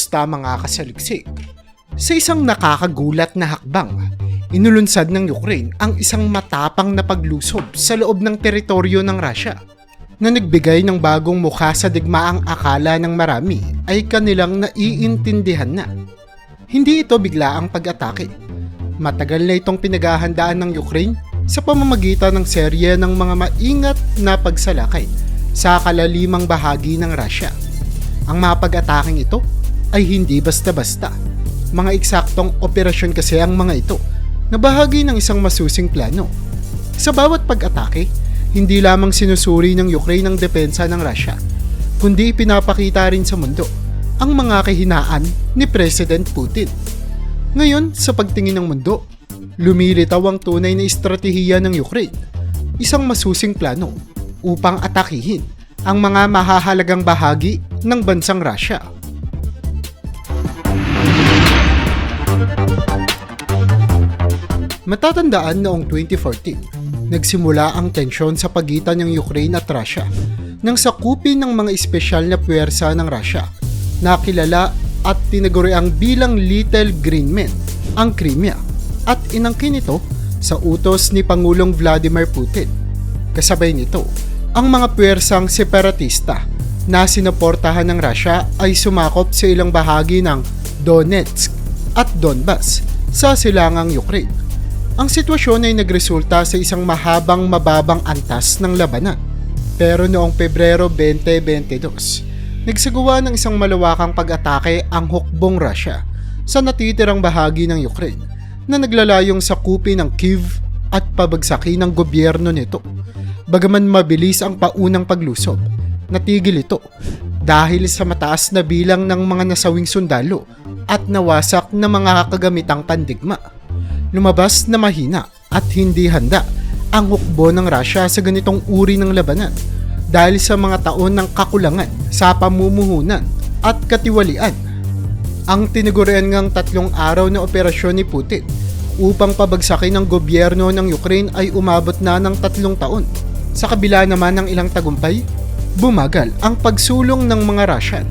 basta mga kasaliksik. Sa isang nakakagulat na hakbang, inulunsad ng Ukraine ang isang matapang na paglusob sa loob ng teritoryo ng Russia na nagbigay ng bagong mukha sa digmaang akala ng marami ay kanilang naiintindihan na. Hindi ito biglaang pag-atake. Matagal na itong pinaghahandaan ng Ukraine sa pamamagitan ng serye ng mga maingat na pagsalakay sa kalalimang bahagi ng Russia. Ang mga pag-ataking ito ay hindi basta-basta. Mga eksaktong operasyon kasi ang mga ito na bahagi ng isang masusing plano. Sa bawat pag-atake, hindi lamang sinusuri ng Ukraine ang depensa ng Russia, kundi ipinapakita rin sa mundo ang mga kahinaan ni President Putin. Ngayon, sa pagtingin ng mundo, lumilitaw ang tunay na estratehiya ng Ukraine, isang masusing plano upang atakihin ang mga mahahalagang bahagi ng bansang Russia. Matatandaan noong 2014, nagsimula ang tensyon sa pagitan ng Ukraine at Russia nang sakupin ng mga espesyal na puwersa ng Russia na kilala at tinaguriang bilang Little Green Men, ang Crimea, at inangkin ito sa utos ni Pangulong Vladimir Putin. Kasabay nito, ang mga puwersang separatista na sinuportahan ng Russia ay sumakop sa ilang bahagi ng Donetsk at Donbas sa silangang Ukraine. Ang sitwasyon ay nagresulta sa isang mababang antas ng labanan. Pero noong Pebrero 2022, nagsagawa ng isang malawakang pag-atake ang hukbong Russia sa natitirang bahagi ng Ukraine na naglalayong sakupin ng Kyiv at pabagsakin ng gobyerno nito. Bagaman mabilis ang paunang paglusob, natigil ito dahil sa mataas na bilang ng mga nasawing sundalo at nawasak na mga kagamitang pandigma. Lumabas na mahina at hindi handa ang hukbo ng Russia sa ganitong uri ng labanan dahil sa mga taon ng kakulangan sa pamumuhunan at katiwalian. Ang tinagurian ngang 3 araw na operasyon ni Putin upang pabagsakin ang gobyerno ng Ukraine ay umabot na ng 3 taon. Sa kabila naman ng ilang tagumpay, bumagal ang pagsulong ng mga Russian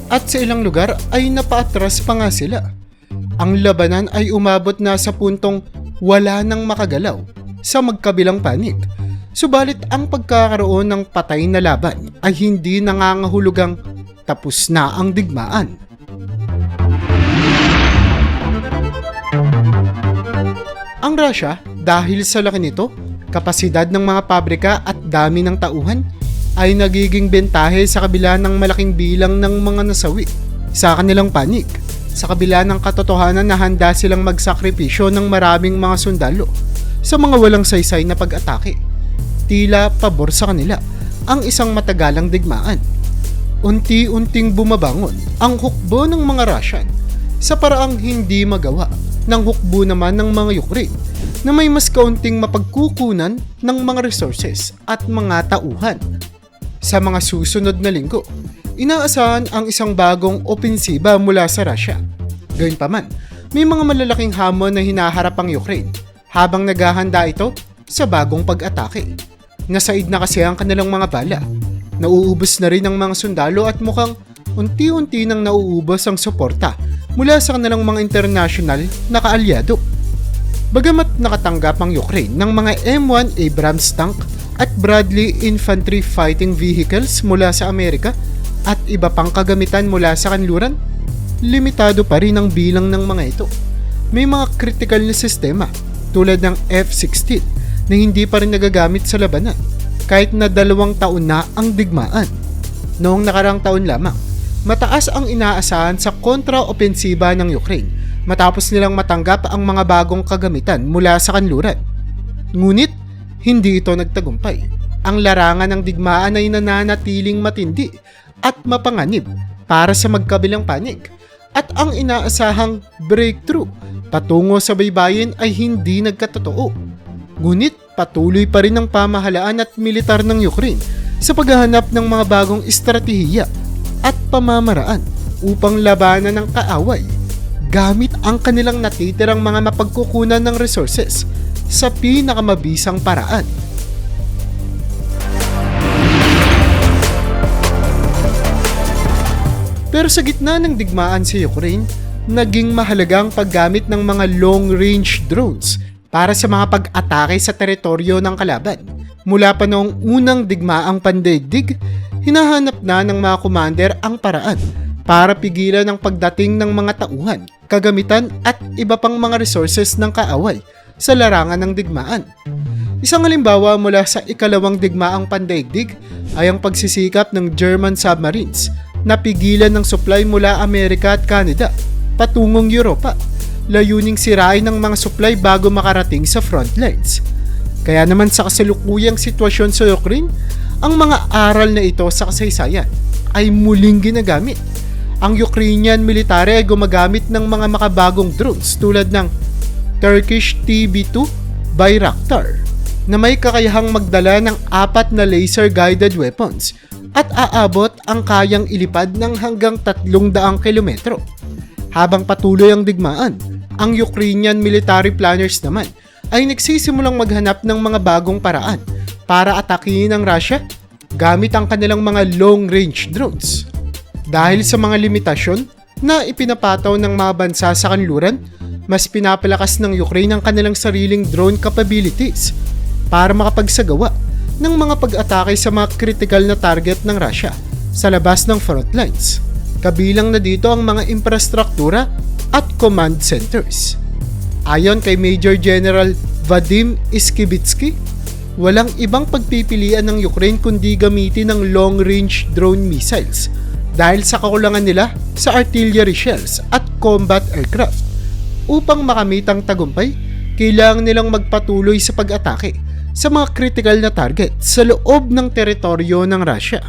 at sa ilang lugar ay napaatras pa nga sila. Ang labanan ay umabot na sa puntong wala nang makagalaw sa magkabilang panig. Subalit ang pagkakaroon ng patay na laban ay hindi nangangahulugang tapos na ang digmaan. Ang Russia, dahil sa laki nito, kapasidad ng mga pabrika at dami ng tauhan, ay nagiging bentahe sa kabila ng malaking bilang ng mga nasawi sa kanilang panig. Sa kabila ng katotohanan na handa silang magsakripisyo ng maraming mga sundalo sa mga walang saysay na pag-atake, tila pabor sa kanila ang isang matagalang digmaan. Unti-unting bumabangon ang hukbo ng mga Russian sa paraang hindi magawa ng hukbo naman ng mga Ukraine na may mas kaunting mapagkukunan ng mga resources at mga tauhan. Sa mga susunod na linggo, inaasahan ang isang bagong opensiba mula sa Russia. Gayunpaman, may mga malalaking hamon na hinaharap ang Ukraine habang naghahanda ito sa bagong pag-atake. Nasaid na kasi ang kanilang mga bala. Nauubos na rin ang mga sundalo at mukhang unti-unti nang nauubos ang suporta mula sa kanilang mga international na kaalyado. Bagamat nakatanggap ang Ukraine ng mga M1 Abrams tank at Bradley Infantry Fighting Vehicles mula sa Amerika at iba pang kagamitan mula sa kanluran, limitado pa rin ang bilang ng mga ito. May mga critical na sistema tulad ng F-16 na hindi pa rin nagagamit sa labanan kahit na 2 taon na ang digmaan. Noong nakarang taon lamang, mataas ang inaasahan sa kontra-opensiba ng Ukraine matapos nilang matanggap ang mga bagong kagamitan mula sa kanluran. Ngunit, hindi ito nagtagumpay. Ang larangan ng digmaan ay nananatiling matindi at mapanganib para sa magkabilang panig. At ang inaasahang breakthrough patungo sa baybayin ay hindi nagkatotoo. Ngunit patuloy pa rin ang pamahalaan at militar ng Ukraine sa paghahanap ng mga bagong estratehiya at pamamaraan upang labanan ng kaaway gamit ang kanilang natitirang mga mapagkukunan ng resources sa pinakamabisang paraan. Pero sa gitna ng digmaan sa Ukraine, naging mahalaga ang paggamit ng mga long-range drones para sa mga pag-atake sa teritoryo ng kalaban. Mula pa noong unang digmaang pandaigdig, hinahanap na ng mga commander ang paraan para pigilan ang pagdating ng mga tauhan, kagamitan at iba pang mga resources ng kaaway sa larangan ng digmaan. Isang halimbawa mula sa ikalawang digmaang pandaigdig ay ang pagsisikap ng German submarines na pigilan ng supply mula Amerika at Canada patungong Europa, layuning sirain ng mga supply bago makarating sa front lines. Kaya naman sa kasalukuyang sitwasyon sa Ukraine, ang mga aral na ito sa kasaysayan ay muling ginagamit. Ang Ukrainian military ay gumagamit ng mga makabagong drones tulad ng Turkish TB2 Bayraktar na may kakayahang magdala ng 4 na laser-guided weapons at aabot ang kayang ilipad ng hanggang 300 kilometro. Habang patuloy ang digmaan, ang Ukrainian military planners naman ay nagsisimulang maghanap ng mga bagong paraan para atakihin ang Russia gamit ang kanilang mga long-range drones. Dahil sa mga limitasyon na ipinapataw ng mga bansa sa kanluran, mas pinapalakas ng Ukraine ang kanilang sariling drone capabilities para makapagsagawa ng mga pag-atake sa mga critical na target ng Russia sa labas ng front lines. Kabilang na dito ang mga infrastruktura at command centers. Ayon kay Major General Vadim Iskibitsky, walang ibang pagpipilian ng Ukraine kundi gamitin ng long-range drone missiles dahil sa kakulangan nila sa artillery shells at combat aircraft. Upang makamit ang tagumpay, kailangan nilang magpatuloy sa pag-atake sa mga critical na target sa loob ng teritoryo ng Russia.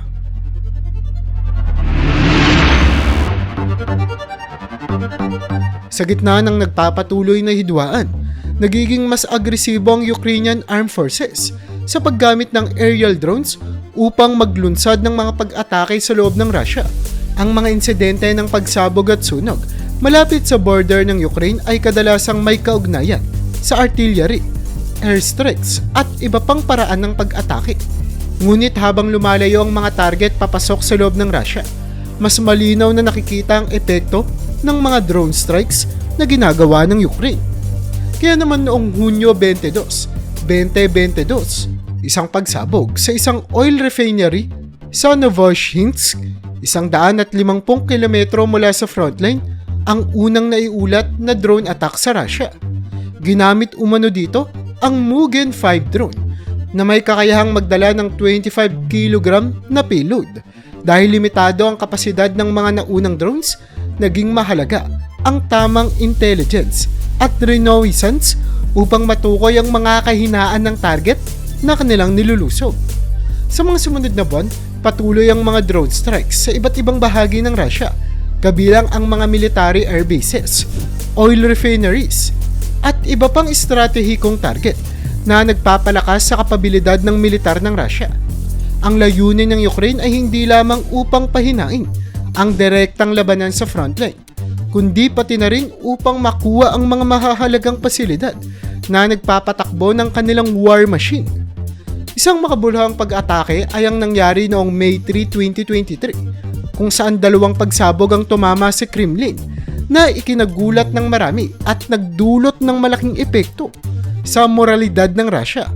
Sa gitna ng nagpapatuloy na hidwaan, nagiging mas agresibo ang Ukrainian Armed Forces sa paggamit ng aerial drones upang maglunsad ng mga pag-atake sa loob ng Russia. Ang mga insidente ng pagsabog at sunog malapit sa border ng Ukraine ay kadalasang may kaugnayan sa artillery, airstrikes at iba pang paraan ng pag-atake. Ngunit habang lumalayo ang mga target papasok sa loob ng Russia, mas malinaw na nakikita ang epekto ng mga drone strikes na ginagawa ng Ukraine. Kaya naman noong Hunyo 22, 2022, isang pagsabog sa isang oil refinery sa Novosibirsk, 150 kilometro mula sa frontline, ang unang naiulat na drone attack sa Russia. Ginamit umano dito ang Mugen 5 drone na may kakayahang magdala ng 25 kg na payload. Dahil limitado ang kapasidad ng mga naunang drones, naging mahalaga ang tamang intelligence at reconnaissance upang matukoy ang mga kahinaan ng target na kanilang nilulusob. Sa mga sumunod na buwan, patuloy ang mga drone strikes sa iba't ibang bahagi ng Russia, kabilang ang mga military air bases, oil refineries, at iba pang estratehikong target na nagpapalakas sa kapabilidad ng militar ng Russia. Ang layunin ng Ukraine ay hindi lamang upang pahinain ang direktang labanan sa frontline, kundi pati na rin upang makuha ang mga mahahalagang pasilidad na nagpapatakbo ng kanilang war machine. Isang makabuluhang pag-atake ay ang nangyari noong May 3, 2023, kung saan dalawang pagsabog ang tumama sa Kremlin na ikinagulat ng marami at nagdulot ng malaking epekto sa moralidad ng Russia.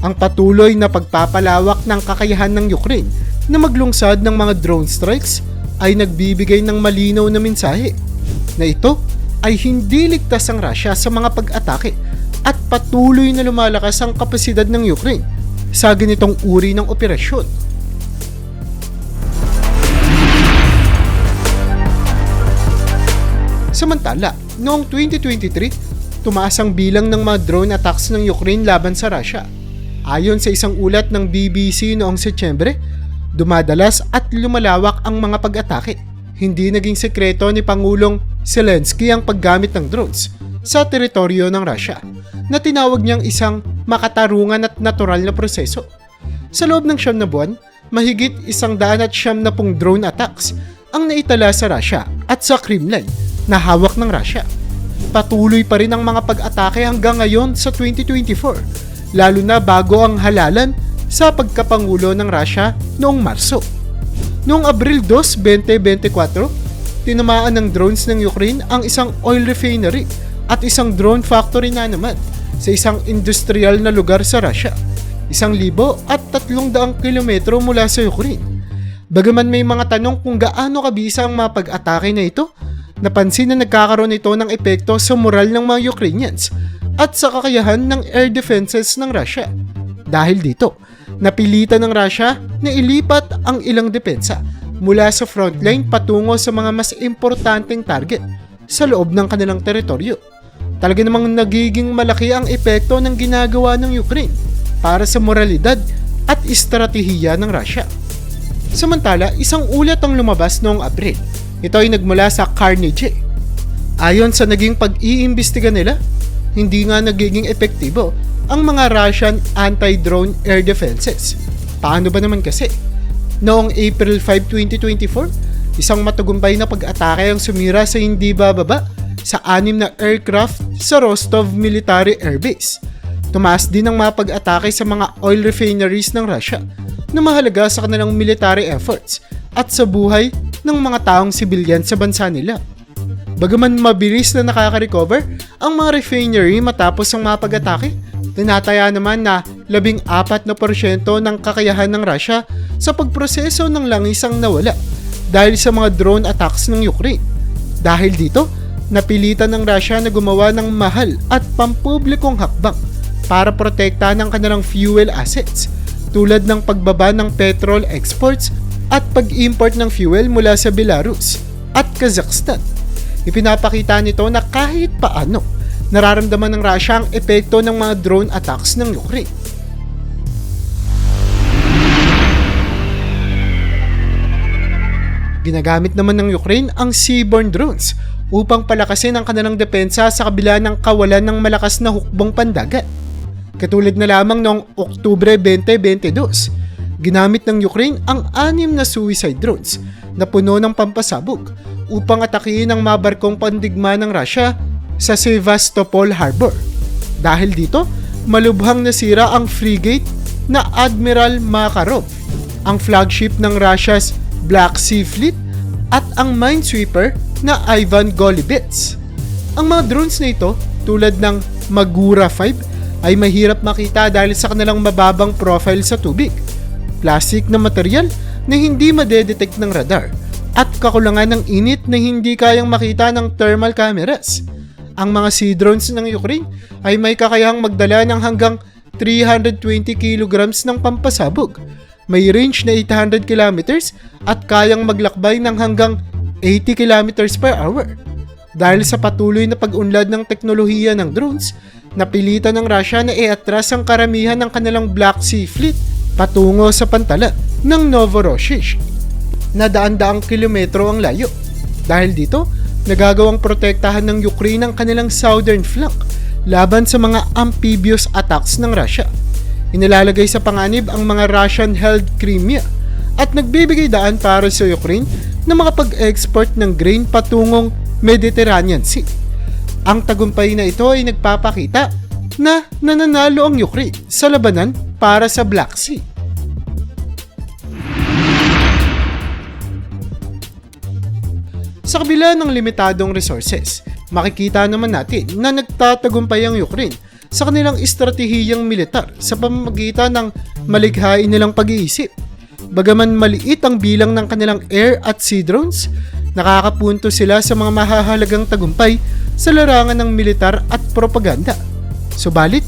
Ang patuloy na pagpapalawak ng kakayahan ng Ukraine na maglungsad ng mga drone strikes ay nagbibigay ng malinaw na mensahe na ito ay hindi ligtas ang Russia sa mga pag-atake at patuloy na lumalakas ang kapasidad ng Ukraine sa ganitong uri ng operasyon. Samantala, noong 2023, tumaas ang bilang ng mga drone attacks ng Ukraine laban sa Russia. Ayon sa isang ulat ng BBC noong Setyembre, dumadalas at lumalawak ang mga pag-atake. Hindi naging sekreto ni Pangulong Zelensky ang paggamit ng drones sa teritoryo ng Russia, na tinawag niyang isang makatarungan at natural na proseso. Sa loob ng 9 na buwan, mahigit 190 drone attacks ang naitala sa Russia at sa Kremlin na hawak ng Russia. Patuloy pa rin ang mga pag-atake hanggang ngayon sa 2024, lalo na bago ang halalan sa pagkapangulo ng Russia noong Marso. Noong Abril 2, 2024, tinamaan ng drones ng Ukraine ang isang oil refinery at isang drone factory na naman sa isang industrial na lugar sa Russia, 1,300 kilometro mula sa Ukraine. Bagaman may mga tanong kung gaano kabisa ang mga pag-atake na ito, napansin na nagkakaroon ito ng epekto sa moral ng mga Ukrainians at sa kakayahan ng air defenses ng Russia. Dahil dito, napilitan ng Russia na ilipat ang ilang depensa mula sa frontline patungo sa mga mas importanteng target sa loob ng kanilang teritoryo. Talaga namang nagiging malaki ang epekto ng ginagawa ng Ukraine para sa moralidad at estratehiya ng Russia. Samantala, isang ulat ang lumabas noong Abril. Ito ay nagmula sa Carnegie. Ayon sa naging pag-iimbestiga nila, hindi nga nagiging epektibo ang mga Russian anti-drone air defenses. Paano ba naman kasi? Noong April 5, 2024, isang matagumpay na pag-atake ang sumira sa hindi bababa sa 6 na aircraft sa Rostov Military Air Base. Tumaas din ang mga pag-atake sa mga oil refineries ng Russia na mahalaga sa kanilang military efforts at sa buhay ng mga taong sibilyan sa bansa nila. Bagaman mabilis na nakaka-recover ang mga refinery matapos ang mga pag-atake, tinataya naman na 14% ng kakayahan ng Russia sa pagproseso ng langis ang nawala dahil sa mga drone attacks ng Ukraine. Dahil dito, napilitan ng Russia na gumawa ng mahal at pampublikong hakbang para protektahan ang kanilang fuel assets tulad ng pagbaba ng petrol exports at pag-import ng fuel mula sa Belarus at Kazakhstan. Ipinapakita nito na kahit paano, nararamdaman ng Russia ang epekto ng mga drone attacks ng Ukraine. Ginagamit naman ng Ukraine ang seaborne drones upang palakasin ang kanilang depensa sa kabila ng kawalan ng malakas na hukbong pandagat. Katulad na lamang noong Oktubre 2022, ginamit ng Ukraine ang 6 na suicide drones na puno ng pampasabog upang atakihin ang mga barkong pandigma ng Russia sa Sevastopol Harbor. Dahil dito, malubhang nasira ang frigate na Admiral Makarov, ang flagship ng Russia's Black Sea Fleet at ang minesweeper na Ivan Golubets. Ang mga drones na ito, tulad ng Magura 5, ay mahirap makita dahil sa kanilang mababang profile sa tubig, plastic na material na hindi madedetect ng radar, at kakulangan ng init na hindi kayang makita ng thermal cameras. Ang mga sea drones ng Ukraine ay may kakayahang magdala ng hanggang 320 kilograms ng pampasabog, may range na 800 kilometers at kayang maglakbay ng hanggang 80 kilometers per hour. Dahil sa patuloy na pag-unlad ng teknolohiya ng drones, napilitan ng Russia na iatras ang karamihan ng kanilang Black Sea Fleet patungo sa pantala ng Novorossiysk na daan-daang kilometro ang layo. Dahil dito, nagagawang protektahan ng Ukraine ang kanilang southern flank laban sa mga amphibious attacks ng Russia. Inilalagay sa panganib ang mga Russian-held Crimea at nagbibigay daan para sa Ukraine na makapag-export ng grain patungong Mediterranean Sea. Ang tagumpay na ito ay nagpapakita na nananalo ang Ukraine sa labanan para sa Black Sea. Sa kabila ng limitadong resources, makikita naman natin na nagtatagumpay ang Ukraine sa kanilang estratehiyang militar sa pamamagitan ng malikhain nilang pag-iisip. Bagaman maliit ang bilang ng kanilang air at sea drones, nakakapunto sila sa mga mahahalagang tagumpay sa larangan ng militar at propaganda. Subalit,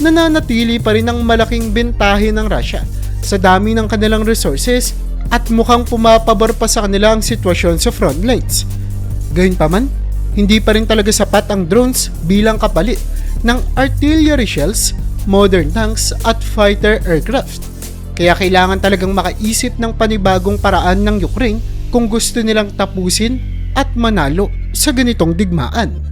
nananatili pa rin ang malaking bentahe ng Russia sa dami ng kanilang resources at mukhang pumapabor pa sa kanila ang sitwasyon sa front lines. Gayunpaman, hindi pa rin talaga sapat ang drones bilang kapalit ng artillery shells, modern tanks at fighter aircraft. Kaya kailangan talagang makaisip ng panibagong paraan ng Ukraine kung gusto nilang tapusin at manalo sa ganitong digmaan.